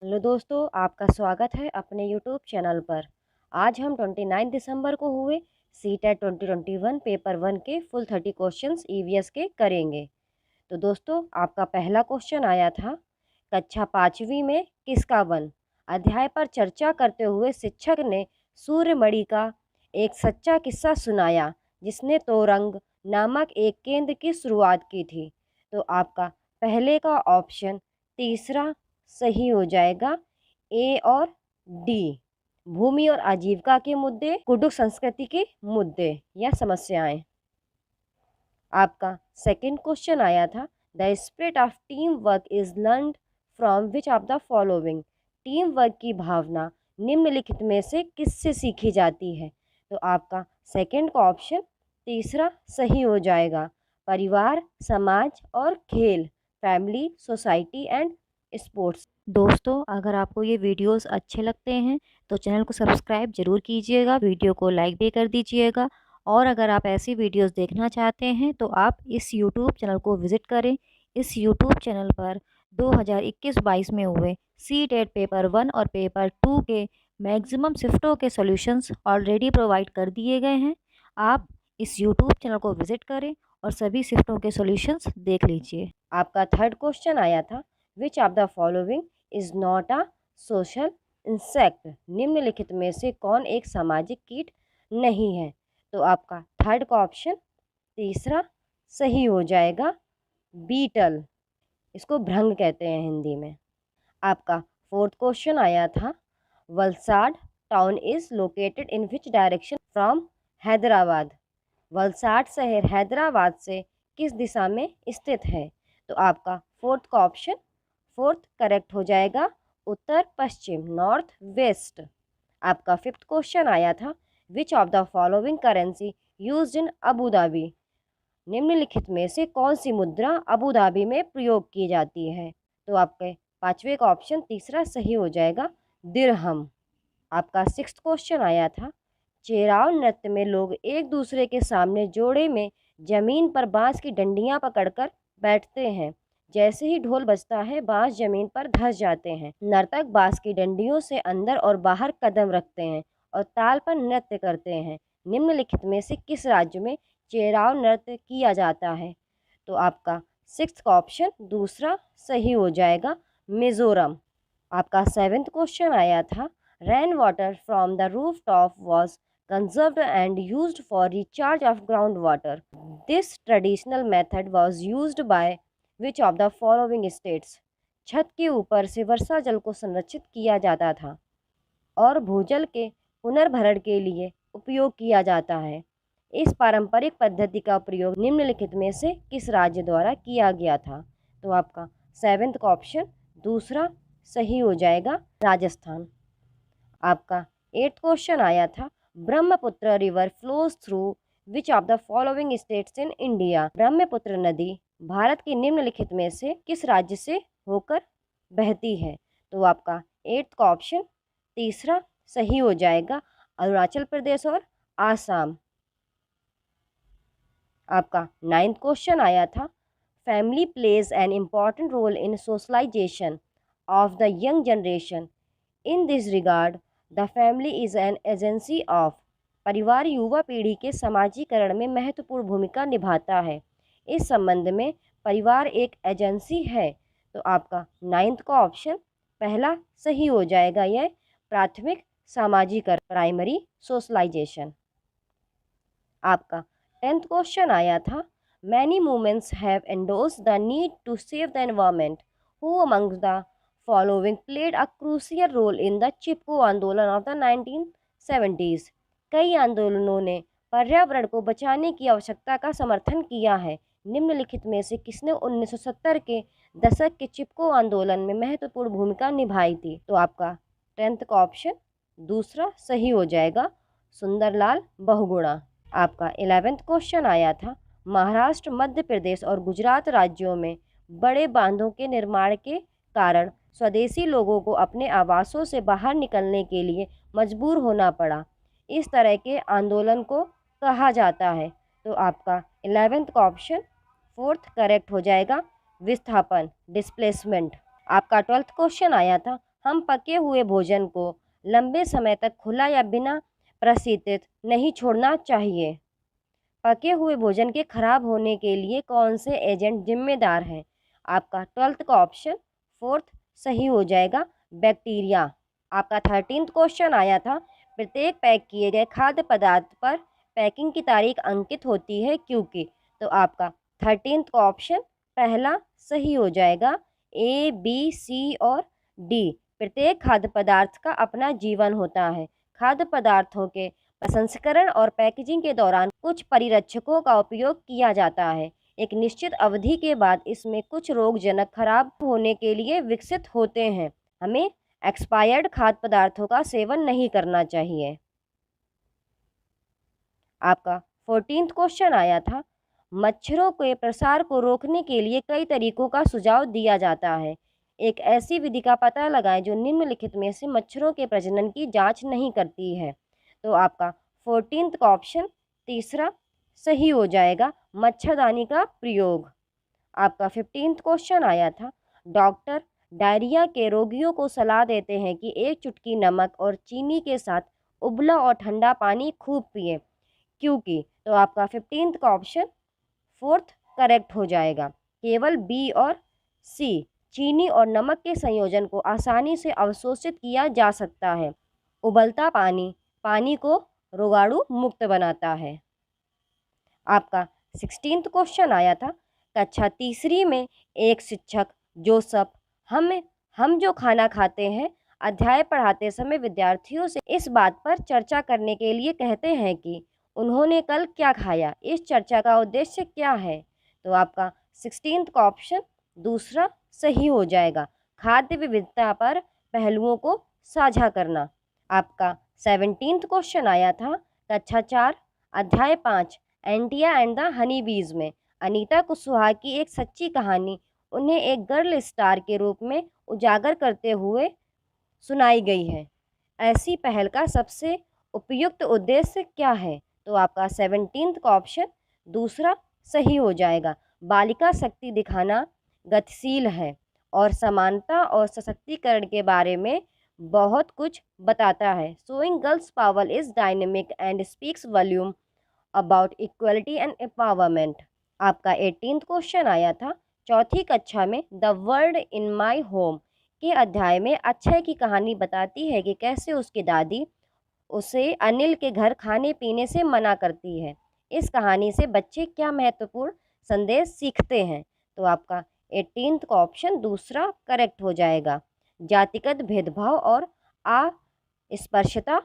Hello दोस्तों, आपका स्वागत है अपने यूट्यूब चैनल पर। आज हम 29 दिसंबर को हुए सीटेट 2021 पेपर 1 के फुल 30 क्वेश्चंस ईवीएस के करेंगे। तो दोस्तों, आपका पहला क्वेश्चन आया था, कक्षा 5वीं में किसका वन अध्याय पर चर्चा करते हुए शिक्षक ने सूर्यमणि का एक सच्चा किस्सा सुनाया जिसने तोरंग नामक एक केंद्र की शुरुआत की थी। तो आपका पहले का ऑप्शन तीसरा सही हो जाएगा, ए और डी। भूमि और आजीविका के मुद्दे, कुडुख संस्कृति के मुद्दे या समस्याएं। आपका सेकंड क्वेश्चन आया था, the spirit of team work is learn from which of the following. Team work की भावना निम्नलिखित में से किससे सीखी जाती है। तो आपका सेकंड का ऑप्शन तीसरा सही हो जाएगा, परिवार, समाज और खेल, फैमिली, सोसाइटी एंड स्पोर्ट्स। दोस्तों, अगर आपको ये वीडियोस अच्छे लगते हैं तो चैनल को सब्सक्राइब जरूर कीजिएगा, वीडियो को लाइक भी कर दीजिएगा। और अगर आप ऐसी वीडियोस देखना चाहते हैं तो आप इस यूट्यूब चैनल को विज़िट करें। इस यूट्यूब चैनल पर 2021-22 में हुए सीटेट पेपर 1 और पेपर 2 के मैक्सिमम शिफ्टों के सॉल्यूशंस ऑलरेडी प्रोवाइड कर दिए गए हैं। आप इस यूट्यूब चैनल को विज़िट करें और सभी शिफ्टों के सॉल्यूशंस देख लीजिए। आपका थर्ड क्वेश्चन आया था, which of the following is not a social insect. निम्नलिखित में से कौन एक सामाजिक कीट नहीं है। तो आपका थर्ड का ऑप्शन तीसरा सही हो जाएगा, बीटल। इसको भृंग कहते हैं हिंदी में। आपका फोर्थ क्वेश्चन आया था, Valsad town is located in which direction from Hyderabad. Valsad शहर हैदराबाद से किस दिशा में स्थित है। तो आपका फोर्थ का ऑप्शन फोर्थ करेक्ट हो जाएगा, उत्तर पश्चिम, नॉर्थ वेस्ट। आपका फिफ्थ क्वेश्चन आया था, which of the following currency used in Abu Dhabi. निम्नलिखित में से कौन सी मुद्रा अबू धाबी में प्रयोग की जाती है। तो आपके पांचवे का ऑप्शन तीसरा सही हो जाएगा, दिरहम। आपका सिक्स्थ क्वेश्चन आया था, चेराव नृत्य में लोग एक दूसरे के सामने जोड़े में जमीन पर बांस की डंडियां पकड़कर बैठते हैं। जैसे ही ढोल बजता है बांस जमीन पर धंस जाते हैं। नर्तक बांस की डंडियों से अंदर और बाहर कदम रखते हैं और ताल पर नृत्य करते हैं। निम्नलिखित में से किस राज्य में चेराव नृत्य किया जाता है। तो आपका सिक्स्थ का ऑप्शन दूसरा सही हो जाएगा, मिजोरम। आपका सेवेंथ क्वेश्चन आया था, rain water from the roof top was conserved and used for recharge of groundwater. This traditional method was used by which of the following states? छत के ऊपर से वर्षा जल को संरक्षित किया जाता था और भूजल के पुनर्भरण के लिए उपयोग किया जाता है। इस पारंपरिक पद्धति का प्रयोग निम्नलिखित में से किस राज्य द्वारा किया गया था। तो आपका सेवेंथ का ऑप्शन दूसरा सही हो जाएगा, राजस्थान। आपका एट्थ क्वेश्चन आया था, Brahmaputra river flows through which of the following states in India. Brahmaputra नदी भारत के निम्नलिखित में से किस राज्य से होकर बहती है। तो आपका एट्थ का ऑप्शन तीसरा सही हो जाएगा, अरुणाचल प्रदेश और आसाम। आपका नाइन्थ क्वेश्चन आया था, family plays an important role in socialization of the young generation. In this regard the family is an agency of. परिवार युवा पीढ़ी के समाजीकरण में महत्वपूर्ण भूमिका निभाता है। इस संबंध में परिवार एक एजेंसी है। तो आपका नाइन्थ का ऑप्शन पहला सही हो जाएगा, यह प्राथमिक सामाजिकरण, प्राइमरी सोशलाइजेशन। आपका टेंथ क्वेश्चन आया था, many movements have endorsed the need to save the environment. Who amongst the following played a crucial role in the Chipko Andolan of the 1970s। कई आंदोलनों ने पर्यावरण को बचाने की आवश्यकता का समर्थन किया है। निम्नलिखित में से किसने 1970 के दशक के चिपको आंदोलन में महत्वपूर्ण भूमिका निभाई थी। तो आपका टेंथ का ऑप्शन दूसरा सही हो जाएगा, सुंदरलाल बहुगुणा। आपका 11th क्वेश्चन आया था, महाराष्ट्र, मध्य प्रदेश और गुजरात राज्यों में बड़े बांधों के निर्माण के कारण स्वदेशी लोगों को अपने आवासों से बाहर निकलने के लिए मजबूर होना पड़ा। इस तरह के आंदोलन को कहा जाता है। तो आपका 11th का ऑप्शन फोर्थ करेक्ट हो जाएगा, विस्थापन, डिस्प्लेसमेंट। आपका 12th क्वेश्चन आया था, हम पके हुए भोजन को लंबे समय तक खुला या बिना प्रशीतित नहीं छोड़ना चाहिए। पके हुए भोजन के खराब होने के लिए कौन से एजेंट जिम्मेदार हैं? आपका 12th का ऑप्शन 4th सही हो जाएगा, बैक्टीरिया। आपका 13th क्वेश्चन आया था, प्रत्येक पैक किए गए खाद्य पदार्थ पर पैकिंग की तारीख अंकित होती है क्योंकि। तो आपका 13th का ऑप्शन पहला सही हो जाएगा, A, B, C और D। प्रत्येक खाद्य पदार्थ का अपना जीवन होता है। खाद्य पदार्थों के प्रसंस्करण और पैकेजिंग के दौरान कुछ परिरक्षकों का उपयोग किया जाता है। एक निश्चित अवधि के बाद इसमें कुछ रोगजनक खराब होने के लिए विकसित होते हैं। हमें एक्सपायर्ड खाद्य पदार्थों का सेवन नहीं करना चाहिए। आपका 14th क्वेश्चन आया था, मच्छरों के प्रसार को रोकने के लिए कई तरीकों का सुझाव दिया जाता है। एक ऐसी विधि का पता लगाएं जो निम्नलिखित में से मच्छरों के प्रजनन की जांच नहीं करती है। तो आपका 14th का ऑप्शन तीसरा सही हो जाएगा, मच्छरदानी का प्रयोग। आपका 15th क्वेश्चन आया था, डॉक्टर डायरिया के रोगियों को सलाह देते हैं कि एक चुटकी नमक और चीनी के साथ उबला और ठंडा पानी खूब पिए क्योंकि। तो आपका 15th का ऑप्शन 4th करेक्ट हो जाएगा। केवल बी और सी चीनी और नमक के संयोजन को आसानी से अवशोषित किया जा सकता है। उबलता पानी पानी को रोगाणु मुक्त बनाता है। आपका 16th क्वेश्चन आया था, कक्षा तीसरी में एक शिक्षक जोसफ हम जो खाना खाते हैं अध्याय पढ़ाते समय विद्यार्थियों से इस बात पर चर्चा करने के लिए कहते हैं कि उन्होंने कल क्या खाया। इस चर्चा का उद्देश्य क्या है? तो आपका 16th का ऑप्शन दूसरा सही हो जाएगा, खाद्य विविधता पर पहलुओं को साझा करना। आपका 17th क्वेश्चन आया था, कक्षा 4 अध्याय 5 एंटिया एंड द हनी बीज में अनीता कुशवाहा की एक सच्ची कहानी उन्हें एक गर्ल स्टार के रूप में उजागर करते हुए सुनाई गई है। ऐसी पहल का सबसे उपयुक्त उद्देश्य क्या है? तो आपका 17th का ऑप्शन दूसरा सही हो जाएगा, बालिका शक्ति दिखाना गतिशील है और समानता और सशक्तिकरण के बारे में बहुत कुछ बताता है। Showing girls power is dynamic and speaks volume about equality and empowerment. आपका 18th क्वेश्चन आया था, चौथी कक्षा में the world in my home के अध्याय में अक्षय की कहानी बताती है कि कैसे उसकी दादी उसे अनिल के घर खाने पीने से मना करती है। इस कहानी से बच्चे क्या महत्वपूर्ण संदेश सीखते हैं? तो आपका 18th का ऑप्शन दूसरा करेक्ट हो जाएगा, जातिगत भेदभाव और अस्पृश्यता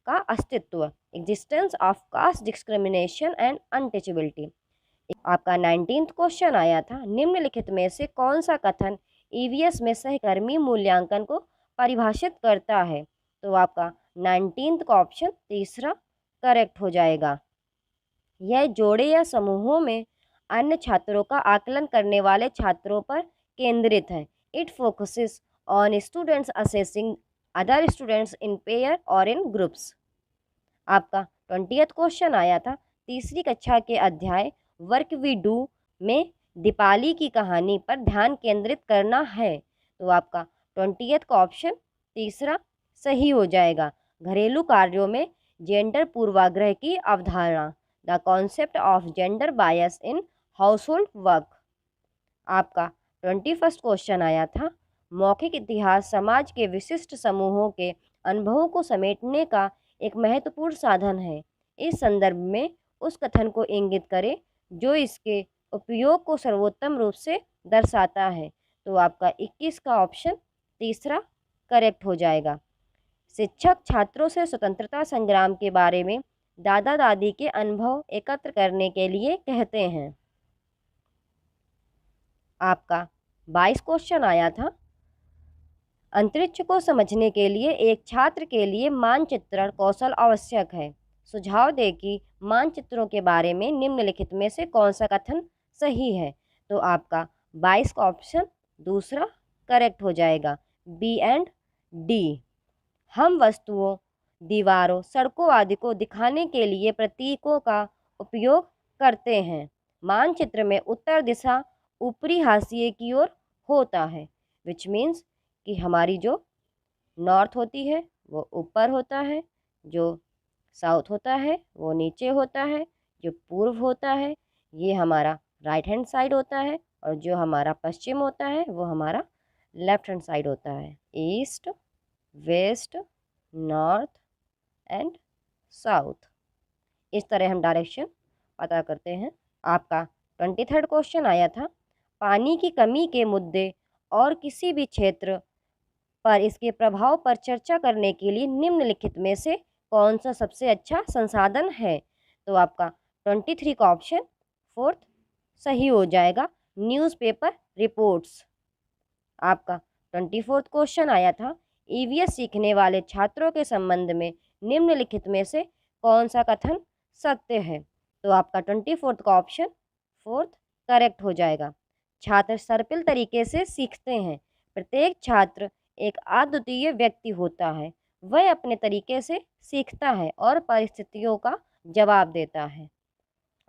का अस्तित्व, existence of caste discrimination and untouchability. आपका 19th क्वेश्चन आया था, निम्नलिखित में से कौन सा कथन ईवीएस में सहकर्मी मूल्यांकन को परिभाषित करता है? तो आपका 19th का ऑप्शन तीसरा करेक्ट हो जाएगा, यह जोड़े या समूहों में अन्य छात्रों का आकलन करने वाले छात्रों पर केंद्रित है। It focuses on students assessing other students in pair और इन ग्रुप्स। आपका 20th क्वेश्चन आया था, तीसरी कक्षा के अध्याय वर्क वी डू में दीपाली की कहानी पर ध्यान केंद्रित करना है। तो आपका 20th का ऑप्शन तीसरा सही हो जाएगा, घरेलू कार्यों में जेंडर पूर्वाग्रह की अवधारणा, the concept of gender bias in household work. आपका 21st क्वेश्चन आया था, मौखिक इतिहास समाज के विशिष्ट समूहों के अनुभवों को समेटने का एक महत्वपूर्ण साधन है। इस संदर्भ में उस कथन को इंगित करें जो इसके उपयोग को सर्वोत्तम रूप से दर्शाता है। तो आपका 21 का ऑप्शन तीसरा करेक्ट हो जाएगा, शिक्षक छात्रों से स्वतंत्रता संग्राम के बारे में दादा दादी के अनुभव एकत्र करने के लिए कहते हैं। आपका 22 क्वेश्चन आया था, अंतरिक्ष को समझने के लिए एक छात्र के लिए मानचित्रण कौशल आवश्यक है। सुझाव दें कि मानचित्रों के बारे में निम्नलिखित में से कौन सा कथन सही है? तो आपका 22 का ऑप्शन दूसरा करेक्ट हो जाएगा, बी एंड डी। हम वस्तुओं, दीवारों, सड़कों आदि को दिखाने के लिए प्रतीकों का उपयोग करते हैं। मानचित्र में उत्तर दिशा ऊपरी हाशिए की ओर होता है, विच मीन्स कि हमारी जो नॉर्थ होती है वो ऊपर होता है, जो साउथ होता है वो नीचे होता है, जो पूर्व होता है ये हमारा राइट हैंड साइड होता है, और जो हमारा पश्चिम होता है वो हमारा लेफ्ट हैंड साइड होता है। East, west, north and south, इस तरह हम डायरेक्शन पता करते हैं। आपका 23rd क्वेश्चन आया था, पानी की कमी के मुद्दे और किसी भी क्षेत्र पर इसके प्रभाव पर चर्चा करने के लिए निम्नलिखित में से कौन सा सबसे अच्छा संसाधन है? तो आपका 23 का ऑप्शन 4th सही हो जाएगा, न्यूज़पेपर रिपोर्ट्स। आपका 24th क्वेश्चन आया था, ईवीएस सीखने वाले छात्रों के संबंध में निम्नलिखित में से कौन सा कथन सत्य है? तो आपका 24th का ऑप्शन 4th करेक्ट हो जाएगा। छात्र सर्पिल तरीके से सीखते हैं। प्रत्येक छात्र एक अद्वितीय व्यक्ति होता है, वह अपने तरीके से सीखता है और परिस्थितियों का जवाब देता है।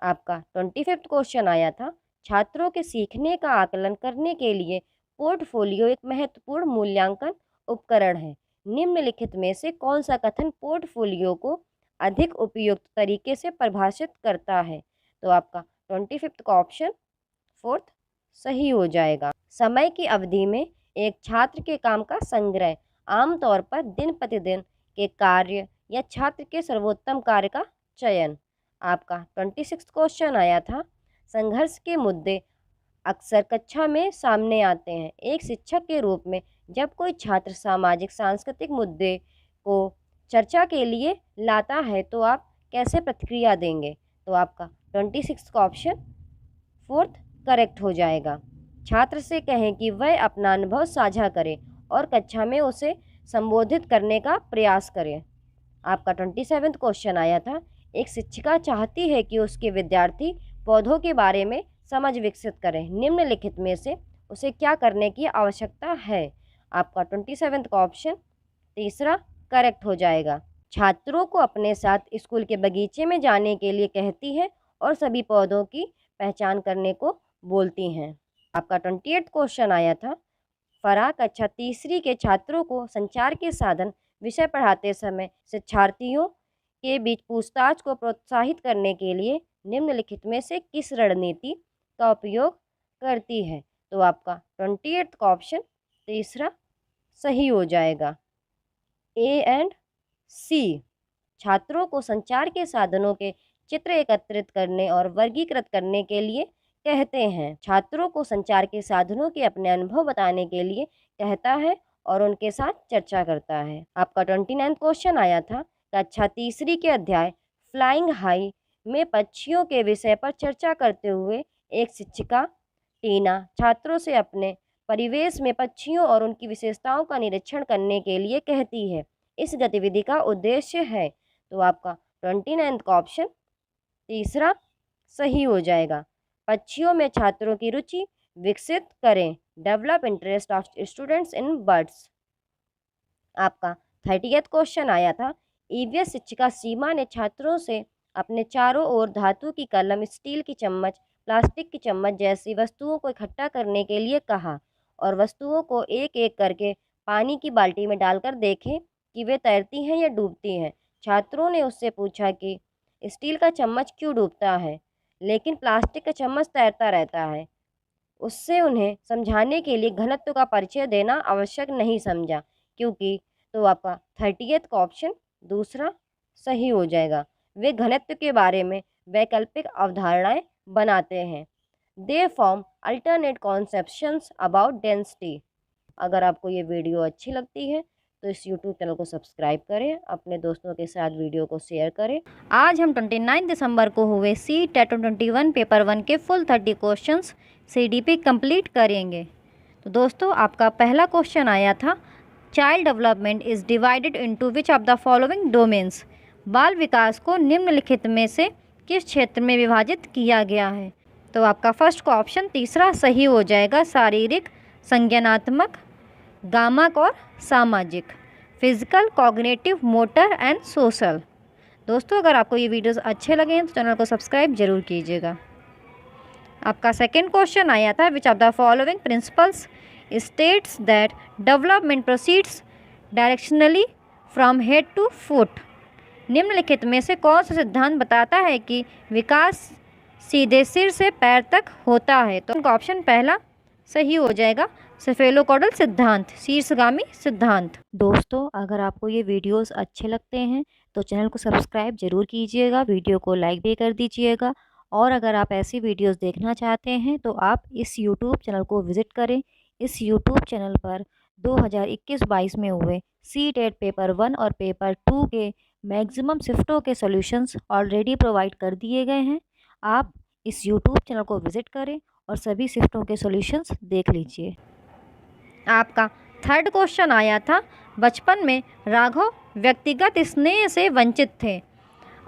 आपका 25th क्वेश्चन आया था, छात्रों के सीखने का आकलन करने के लिए पोर्टफोलियो एक महत्वपूर्ण मूल्यांकन उपकरण है। निम्नलिखित में से कौन सा कथन पोर्टफोलियो को अधिक उपयुक्त तरीके से परिभाषित करता है? तो आपका 25th का ऑप्शन 4th सही हो जाएगा। समय की अवधि में एक छात्र के काम का संग्रह, आमतौर पर दिन प्रतिदिन के कार्य या छात्र के सर्वोत्तम कार्य का चयन। आपका 26th क्वेश्चन आया था, संघर्ष के मुद्दे अक्सर कक्षा में सामने आते हैं। एक शिक्षक के रूप में जब कोई छात्र सामाजिक सांस्कृतिक मुद्दे को चर्चा के लिए लाता है तो आप कैसे प्रतिक्रिया देंगे? तो आपका 26 का ऑप्शन 4th करेक्ट हो जाएगा। छात्र से कहें कि वह अपना अनुभव साझा करे और कक्षा में उसे संबोधित करने का प्रयास करें। आपका 27th क्वेश्चन आया था, एक शिक्षिका चाहती है कि उसके विद्यार्थी पौधों के बारे में समझ विकसित करें। निम्नलिखित में से उसे क्या करने की आवश्यकता है? आपका 27th का ऑप्शन 3 करेक्ट हो जाएगा। छात्रों को अपने साथ स्कूल के बगीचे में जाने के लिए कहती है और सभी पौधों की पहचान करने को बोलती हैं। आपका 28th क्वेश्चन आया था, फराह कक्षा तीसरी के छात्रों को संचार के साधन विषय पढ़ाते समय शिक्षार्थियों के बीच पूछताछ को प्रोत्साहित करने के लिए निम्नलिखित में से किस रणनीति का उपयोग करती है? तो आपका 28th का ऑप्शन 3 सही हो जाएगा, ए एंड सी। छात्रों को संचार के साधनों के चित्र एकत्रित करने और वर्गीकृत करने के लिए कहते हैं। छात्रों को संचार के साधनों के अपने अनुभव बताने के लिए कहता है और उनके साथ चर्चा करता है। आपका 29th क्वेश्चन आया था, कक्षा तीसरी के अध्याय फ्लाइंग हाई में पक्षियों के विषय पर चर्चा करते हुए एक शिक्षिका टीना छात्रों से अपने परिवेश में पक्षियों और उनकी विशेषताओं का निरीक्षण करने के लिए कहती है। इस गतिविधि का उद्देश्य है? तो आपका 29th का ऑप्शन 3 सही हो जाएगा, पक्षियों में छात्रों की रुचि विकसित करें, develop interest of students in birds. आपका 30th क्वेश्चन आया था, ईवीएस शिक्षिका सीमा ने छात्रों से अपने चारों ओर धातु की कलम, स्टील की चम्मच, प्लास्टिक की चम्मच जैसी वस्तुओं को इकट्ठा करने के लिए कहा और वस्तुओं को एक एक करके पानी की बाल्टी में डालकर देखें कि वे तैरती हैं या डूबती हैं। छात्रों ने उससे पूछा कि स्टील का चम्मच क्यों डूबता है लेकिन प्लास्टिक का चम्मच तैरता रहता है। उससे उन्हें समझाने के लिए घनत्व का परिचय देना आवश्यक नहीं समझा, क्योंकि तो आपका 30th का ऑप्शन 2 सही हो जाएगा। वे घनत्व के बारे में वैकल्पिक अवधारणाएं बनाते हैं। They form alternate conceptions about density. अगर आपको ये वीडियो अच्छी लगती है तो इस YouTube चैनल को सब्सक्राइब करें, अपने दोस्तों के साथ वीडियो को शेयर करें। आज हम 29 दिसंबर को हुए CTET 21 पेपर 1 के फुल 30 क्वेश्चंस CDP कंप्लीट करेंगे। तो दोस्तों, आपका पहला क्वेश्चन आया था, child development is divided into which of the following domains. बाल विकास को निम्नलिखित में से किस क्षेत्र में विभाजित किया गया है? तो आपका फर्स्ट का ऑप्शन 3 सही हो जाएगा, शारीरिक, संज्ञानात्मक, गामक और सामाजिक, physical, cognitive, motor and social. दोस्तों, अगर आपको ये वीडियोस अच्छे लगे तो चैनल को सब्सक्राइब जरूर कीजिएगा। आपका सेकंड क्वेश्चन आया था, which of the following principles states that development proceeds directionally from head to foot. निम्नलिखित में से कौन सा सिद्धांत बताता है कि विकास सीधे सिर से पैर तक होता है? तो उनका ऑप्शन पहला सही हो जाएगा, सेफेलोकॉडल सिद्धांत, शीर्षगामी सिद्धांत। दोस्तों, अगर आपको ये वीडियोस अच्छे लगते हैं तो चैनल को सब्सक्राइब जरूर कीजिएगा, वीडियो को लाइक भी कर दीजिएगा। और अगर आप ऐसी वीडियोस देखना चाहते हैं तो आप इस यूट्यूब चैनल को विज़िट करें। इस यूट्यूब चैनल पर 2021-22 में हुए सीटेट पेपर 1 और पेपर 2 के मैक्सिमम शिफ्टों के सॉल्यूशंस ऑलरेडी प्रोवाइड कर दिए गए हैं। आप इस यूट्यूब चैनल को विज़िट करें और सभी शिफ्टों के सॉल्यूशंस देख लीजिए। आपका थर्ड क्वेश्चन आया था, बचपन में राघव व्यक्तिगत स्नेह से वंचित थे।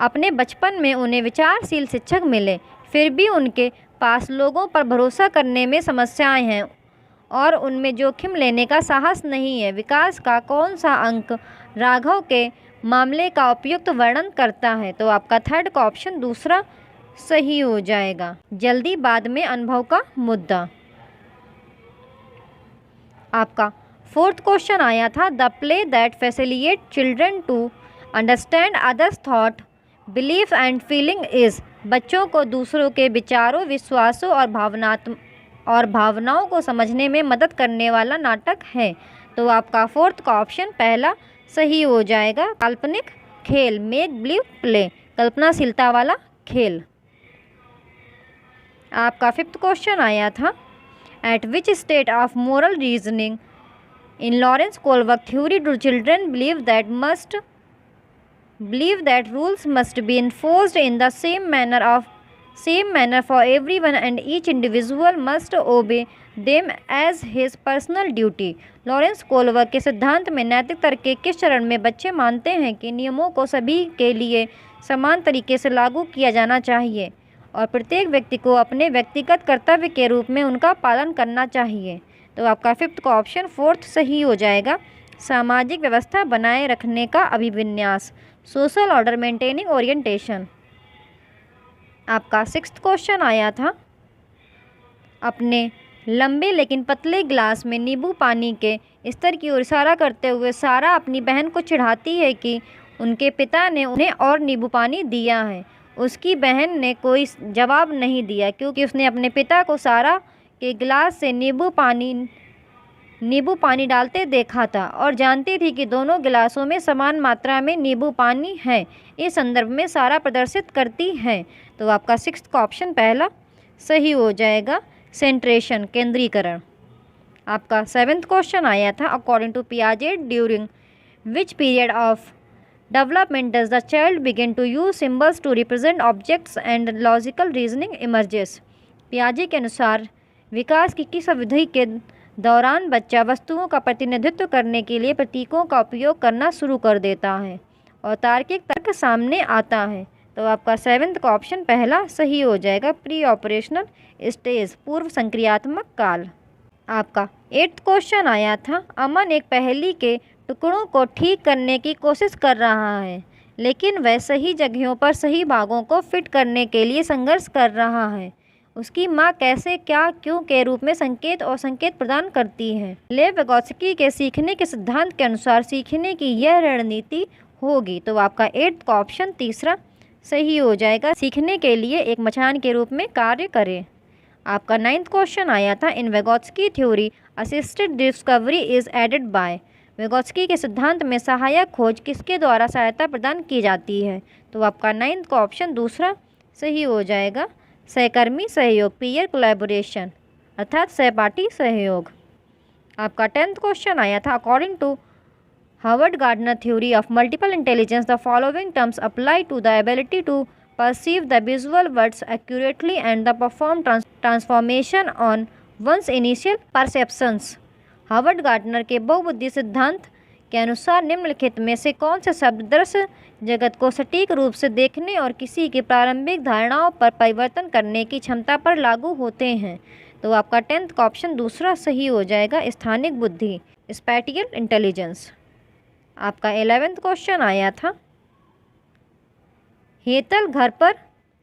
अपने बचपन में उन्हें विचारशील शिक्षक मिले, फिर भी उनके पास लोगों पर भरोसा करने में समस्याएं हैं और उनमें जोखिम लेने का साहस नहीं है। विकास का कौन सा अंक राघव के मामले का उपयुक्त वर्णन करता है? तो आपका थर्ड का ऑप्शन दूसरा सही हो जाएगा, जल्दी बाद में अनुभव का मुद्दा। आपका फोर्थ क्वेश्चन आया था, the play that facilitate children to understand others thought belief and feeling is. बच्चों को दूसरों के विचारों, विश्वासों और भावनाओं को समझने में मदद करने वाला नाटक है। तो आपका फोर्थ का ऑप्शन पहला सही हो जाएगा, काल्पनिक खेल, मेक बिलीव प्ले, कल्पनाशीलता वाला खेल। आपका फिफ्थ क्वेश्चन आया था, eight which state of moral reasoning in Lawrence Kohlberg theory do children believe that rules must be enforced in the same manner for everyone and each individual must obey them as his personal duty। Lawrence Kohlberg के सिद्धांत में नैतिक तर्क के किस चरण में बच्चे मानते हैं कि नियमों को सभी के लिए समान तरीके से लागू किया जाना चाहिए और प्रत्येक व्यक्ति को अपने व्यक्तिगत कर्तव्य के रूप में उनका पालन करना चाहिए? तो आपका फिफ्थ का ऑप्शन फोर्थ सही हो जाएगा, सामाजिक व्यवस्था बनाए रखने का अभिविन्यास, सोशल ऑर्डर मेंटेनिंग ओरिएंटेशन। आपका सिक्स्थ क्वेश्चन आया था, अपने लंबे लेकिन पतले गिलास में नींबू पानी के स्तर की ओर इशारा करते हुए सारा अपनी बहन को चिढ़ाती है कि उनके पिता ने उन्हें और नींबू पानी दिया है। उसकी बहन ने कोई जवाब नहीं दिया क्योंकि उसने अपने पिता को सारा के गिलास से नींबू पानी डालते देखा था और जानती थी कि दोनों गिलासों में समान मात्रा में नींबू पानी है। इस संदर्भ में सारा प्रदर्शित करती है। तो आपका सिक्स्थ का ऑप्शन पहला सही हो जाएगा, सेंट्रेशन, केंद्रीकरण। आपका सेवेंथ क्वेश्चन आया था, अकॉर्डिंग टू पियाजे during which period of development does the child begin to use symbols to represent objects and logical reasoning emerges. पियाजे के अनुसार विकास की किस अवधि के दौरान बच्चा वस्तुओं का प्रतिनिधित्व करने के लिए प्रतीकों का उपयोग करना शुरू कर देता है और तार्किक तर्क सामने आता है? तो आपका सेवेंथ का ऑप्शन पहला सही हो जाएगा, प्री ऑपरेशनल स्टेज, पूर्व संक्रियात्मक काल। आपका एट्थ क्वेश्चन आया था, अमन एक पहेली के टुकड़ों को ठीक करने की कोशिश कर रहा है लेकिन वह सही जगहों पर सही भागों को फिट करने के लिए संघर्ष कर रहा है। उसकी माँ कैसे, क्या, क्यों के रूप में संकेत और संकेत प्रदान करती है? लेव विगोत्स्की के सीखने के सिद्धांत के अनुसार सीखने की यह रणनीति होगी। तो आपका एट्थ का ऑप्शन तीसरा सही हो जाएगा, सीखने के लिए एक मचान के रूप में कार्य करें। आपका नाइन्थ क्वेश्चन आया था, in Vygotsky theory assisted discovery is aided by. Vygotsky के सिद्धांत में सहायक खोज किसके द्वारा सहायता प्रदान की जाती है? तो आपका नाइन्थ का ऑप्शन दूसरा सही हो जाएगा, सहकर्मी सहयोग, पीयर कोलैबोरेशन, अर्थात सहपाठी सहयोग। आपका टेंथ क्वेश्चन आया था, according to Harvard Gardner theory of multiple intelligence the following terms apply to the ability to perceive the visual words accurately and the perform transformation on one's initial perceptions. Harvard Gardner के बहुबुद्धि सिद्धांत के अनुसार निम्नलिखित में से कौन से शब्द दृश्य जगत को सटीक रूप से देखने और किसी की प्रारंभिक धारणाओं पर परिवर्तन करने की क्षमता पर लागू होते हैं? तो आपका टेंथ का ऑप्शन दूसरा सही हो जाएगा, स्थानिक बुद्धि, स्पैटियल इंटेलिजेंस। आपका 11th क्वेश्चन आया था, हेतल घर पर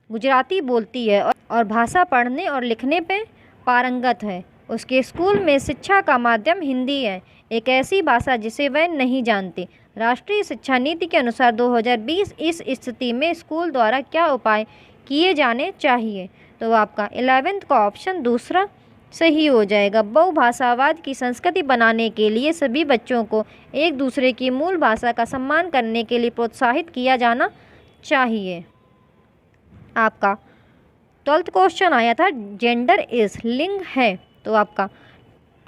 गुजराती बोलती है और भाषा पढ़ने और लिखने पे पारंगत है। उसके स्कूल में शिक्षा का माध्यम हिंदी है। एक ऐसी भाषा जिसे वह नहीं जानते। राष्ट्रीय शिक्षा नीति के अनुसार 2020 इस स्थिति में स्कूल द्वारा क्या उपाय किए जाने चाहिए? तो आपका 11th का ऑप्शन दूसरा सही हो जाएगा। बहुभाषावाद की संस्कृति बनाने के लिए सभी बच्चों को एक दूसरे की मूल भाषा का सम्मान करने के लिए प्रोत्साहित किया जाना चाहिए। आपका 12th क्वेश्चन आया था जेंडर इज लिंग है, तो आपका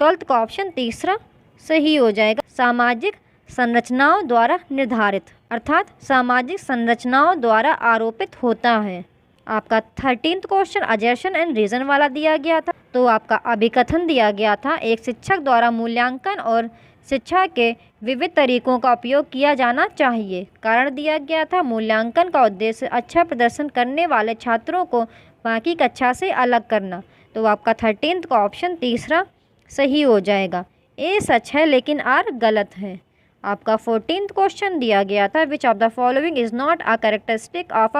12th का ऑप्शन तीसरा सही हो जाएगा। सामाजिक संरचनाओं द्वारा निर्धारित, अर्थात सामाजिक संरचनाओं द्वारा आरोपित होता है। आपका 13th क्वेश्चन अजर्शन एंड रीजन वाला दिया गया था, तो आपका अभिकथन दिया गया था एक शिक्षक द्वारा मूल्यांकन और शिक्षा के विविध तरीकों का उपयोग किया जाना चाहिए। कारण दिया गया था मूल्यांकन का उद्देश्य अच्छा प्रदर्शन करने वाले छात्रों को बाकी कक्षा से अलग करना, तो आपका 13th का ऑप्शन तीसरा सही हो जाएगा। ए सच है लेकिन आर गलत है। आपका 14th क्वेश्चन दिया गया था which of the following is not a characteristic of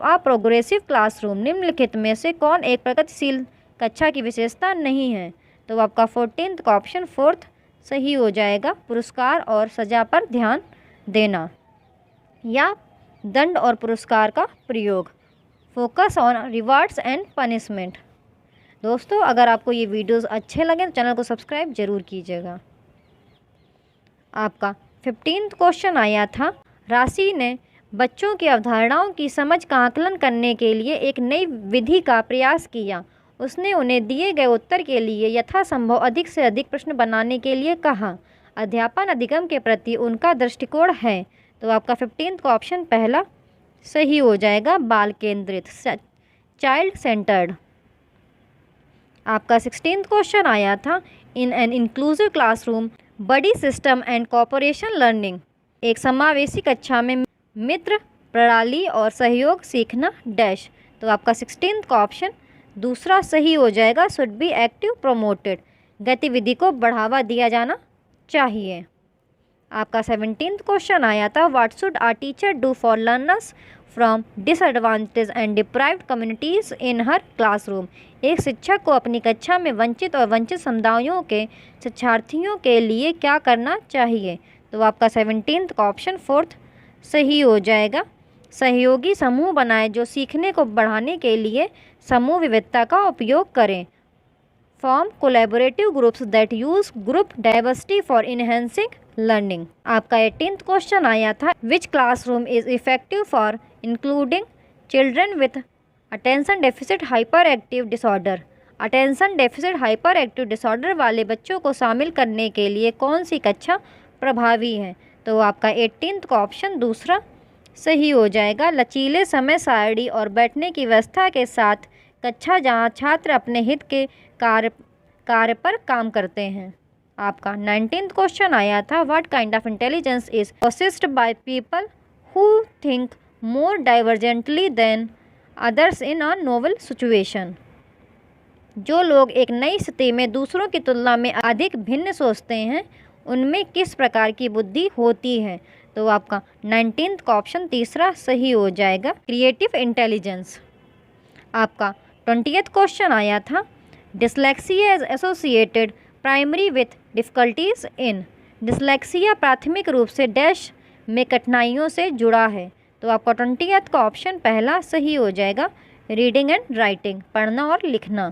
a progressive classroom, निम्नलिखित में से कौन एक प्रगतिशील कक्षा की विशेषता नहीं है? तो आपका 14th का ऑप्शन फोर्थ सही हो जाएगा। पुरस्कार और सजा पर ध्यान देना या दंड और पुरस्कार का प्रयोग, focus on rewards and punishment. दोस्तों अगर आपको ये वीडियोस अच्छे लगें तो चैनल को सब्सक्राइब जरूर कीजिएगा। आपका 15th क्वेश्चन आया था राशि ने बच्चों की अवधारणाओं की समझ का आकलन करने के लिए एक नई विधि का प्रयास किया। उसने उन्हें दिए गए उत्तर के लिए यथासंभव अधिक से अधिक प्रश्न बनाने के लिए कहा। अध्यापन अधिगम के प्रति उनका दृष्टिकोण है, तो आपका 15th का ऑप्शन पहला सही हो जाएगा, बाल केंद्रित, चाइल्ड सेंटर्ड। आपका 16th क्वेश्चन आया था in an inclusive classroom buddy system and cooperation learning, एक समावेशी कक्षा में मित्र प्रणाली और सहयोग सीखना डैश, तो आपका 16th का ऑप्शन दूसरा सही हो जाएगा, शुड बी एक्टिव प्रोमोटेड, गतिविधि को बढ़ावा दिया जाना चाहिए। आपका 17th क्वेश्चन आया था what should a teacher do for learners from disadvantage and deprived communities in her classroom, एक शिक्षक को अपनी कक्षा में वंचित और वंचित समुदायों के शिक्षार्थियों के लिए क्या करना चाहिए? तो आपका 17th का ऑप्शन फोर्थ सही हो जाएगा। सहयोगी समूह बनाएं जो सीखने को बढ़ाने के लिए समूह विविधता का उपयोग करें। Form collaborative groups that use group diversity for enhancing learning. आपका 18th क्वेश्चन आया था which classroom is effective for including children with attention deficit hyper active disorder, attention deficit hyper active disorder वाले बच्चों को शामिल करने के लिए कौन सी कक्षा प्रभावी है? तो आपका 18th का ऑप्शन दूसरा सही हो जाएगा, लचीले समय सारणी और बैठने की व्यवस्था के साथ कक्षा जहां छात्र अपने हित के कार्य पर काम करते हैं। आपका 19th क्वेश्चन आया था what kind of intelligence is possessed by people who think more divergently than others in a novel situation, जो लोग एक नई स्थिति में दूसरों की तुलना में अधिक भिन्न सोचते हैं उनमें किस प्रकार की बुद्धि होती है? तो आपका 19th का ऑप्शन तीसरा सही हो जाएगा, क्रिएटिव इंटेलिजेंस। आपका 20th क्वेश्चन आया था dyslexia is associated primary with difficulties in, dyslexia प्राथमिक रूप से डैश में कठिनाइयों से जुड़ा है, तो आपका 20th का ऑप्शन पहला सही हो जाएगा, रीडिंग एंड राइटिंग, पढ़ना और लिखना।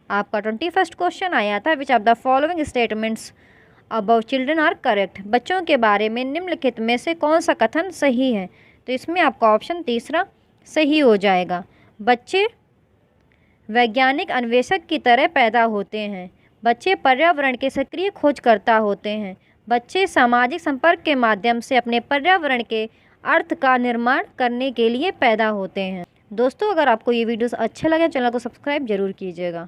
आपका 21st क्वेश्चन आया था which of the following statements about children are correct, बच्चों के बारे में निम्नलिखित में से कौन सा कथन सही है? तो इसमें आपका ऑप्शन तीसरा सही हो जाएगा, बच्चे वैज्ञानिक अन्वेषक की तरह पैदा होते हैं, बच्चे पर्यावरण के सक्रिय खोजकर्ता होते हैं, बच्चे सामाजिक संपर्क के माध्यम से अपने पर्यावरण के अर्थ का निर्माण करने के लिए पैदा होते हैं। दोस्तों अगर आपको ये वीडियोस अच्छे लगे चैनल को सब्सक्राइब जरूर कीजिएगा।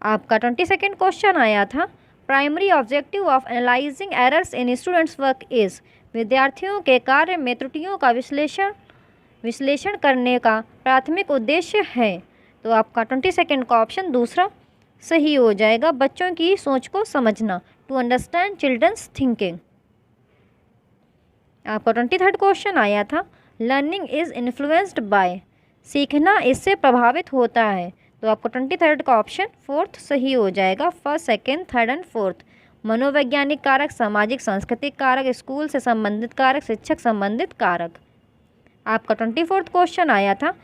आपका 22nd क्वेश्चन आया था primary objective of analysing errors in students work is, विद्यार्थियों के कार्य में त्रुटियों का विश्लेषण करने का प्राथमिक उद्देश्य है, तो आपका 22nd का ऑप्शन दूसरा सही हो जाएगा, बच्चों की सोच को समझना, टू अंडरस्टैंड चिल्ड्रंस थिंकिंग। आपका 23rd क्वेश्चन आया था लर्निंग इज़ इन्फ्लुएंस्ड बाय, सीखना इससे प्रभावित होता है, तो आपको 23rd का ऑप्शन फोर्थ सही हो जाएगा, first second third and fourth. मनोवैज्ञानिक कारक, सामाजिक सांस्कृतिक कारक, स्कूल से संबंधित कारक, शिक्षक संबंधित कारक। आपका 24th क्वेश्चन आया था,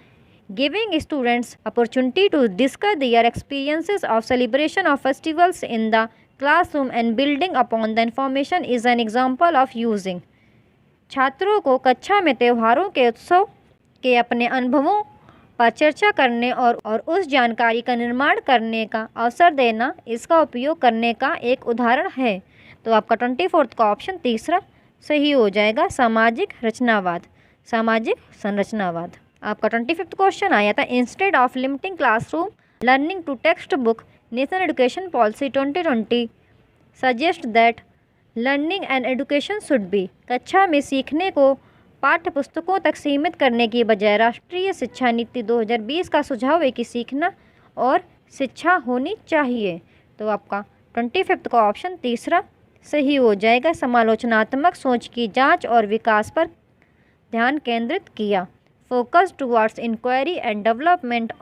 giving students opportunity to discuss their experiences of celebration of festivals in the classroom and building upon the information is an example of using. छात्रों को कक्षा में त्योहारों के उत्सव के अपने अनुभवों पर चर्चा करने और उस जानकारी का निर्माण करने का अवसर देना इसका उपयोग करने का एक उदाहरण है। तो आपका 24th का ऑप्शन तीसरा सही हो जाएगा, सामाजिक रचनावाद, सामाजिक संरचनावाद। आपका 25th क्वेश्चन आया था, instead of limiting classroom learning to textbook, national education policy 2020 suggest that learning and education should be. कक्षा में सीखने को पाठ्य पुस्तकों तक सीमित करने की बजाय राष्ट्रीय शिक्षा नीति 2020 का सुझाव है कि सीखना और शिक्षा होनी चाहिए। तो आपका 25th का ऑप्शन तीसरा सही हो जाएगा, समालोचनात्मक सोच की जांच और विकास पर ध्यान केंद्रित किया। Focus towards inquiry and development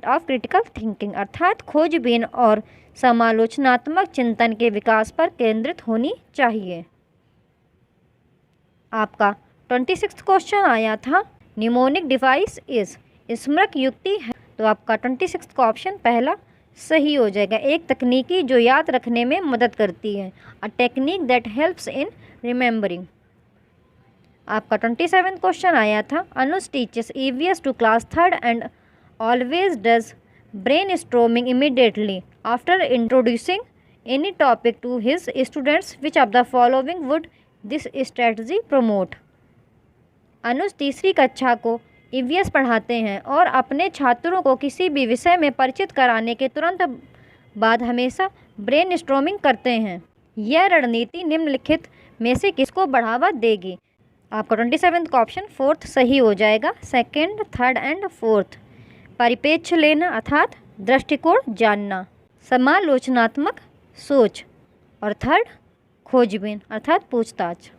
of critical thinking, अर्थात खोजबीन और समालोचनात्मक चिंतन के विकास पर केंद्रित होनी चाहिए। आपका 26th क्वेश्चन आया था, निमोनिक डिवाइस इज, स्मृक युक्ति है। तो आपका 26th का ऑप्शन पहला सही हो जाएगा, एक तकनीकी जो याद रखने में मदद करती है, a technique that helps in remembering. आपका 27th क्वेश्चन आया था, Anuj teaches EVS to class 3rd and always does brainstorming immediately after introducing any topic to his students, which of the following would this strategy promote. Anuj तीसरी कक्षा को EVS पढ़ाते हैं और अपने छात्रों को किसी भी विषय में परिचित कराने के तुरंत बाद हमेशा ब्रेन स्ट्रोमिंग करते हैं। यह रणनीति निम्नलिखित में से किसको बढ़ावा देगी। आपका 27th का ऑप्शन फोर्थ सही हो जाएगा, 2nd, 3rd एंड 4th। परिपेक्ष लेना अर्थात दृष्टिकोण जानना, समालोचनात्मक सोच, और 3rd खोजबीन अर्थात पूछताछ।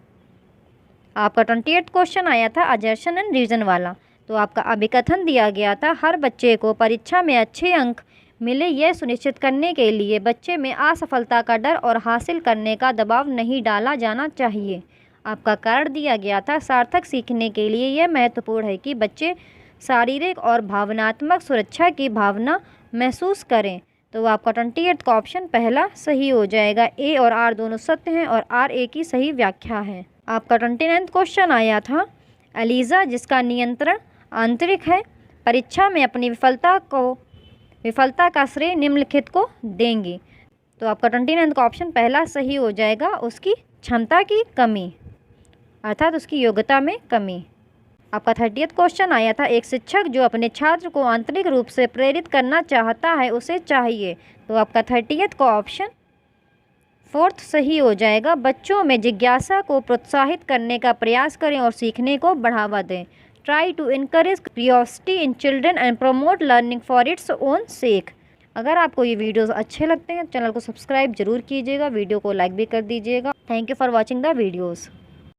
आपका 28th क्वेश्चन आया था, अजर्शन एंड रीजन वाला। तो आपका अभिकथन दिया गया था, हर बच्चे को परीक्षा में अच्छे अंक मिले यह सुनिश्चित करने के लिए बच्चे में असफलता का डर और हासिल करने का दबाव नहीं डाला जाना चाहिए। आपका कारण दिया गया था, सार्थक सीखने के लिए यह महत्वपूर्ण है कि बच्चे शारीरिक और भावनात्मक सुरक्षा की भावना महसूस करें। तो आपका 28th का ऑप्शन पहला सही हो जाएगा, ए और आर दोनों सत्य हैं और आर ए की सही व्याख्या है। आपका 29th क्वेश्चन आया था, एलिजा जिसका नियंत्रण आंतरिक है परीक्षा में अपनी विफलता का श्रेय निम्नलिखित को देंगी। तो आपका 29th का ऑप्शन पहला सही हो जाएगा, उसकी क्षमता की कमी अर्थात उसकी योग्यता में कमी। आपका 30th क्वेश्चन आया था, एक शिक्षक जो अपने छात्र को आंतरिक रूप से प्रेरित करना चाहता है उसे चाहिए। तो आपका 30th का ऑप्शन 4th सही हो जाएगा, बच्चों में जिज्ञासा को प्रोत्साहित करने का प्रयास करें और सीखने को बढ़ावा दें। Try to encourage curiosity in children and promote learning for its own sake. अगर आपको ये वीडियोस अच्छे लगते हैं चैनल को सब्सक्राइब जरूर कीजिएगा, वीडियो को लाइक भी कर दीजिएगा। Thank you for watching the videos.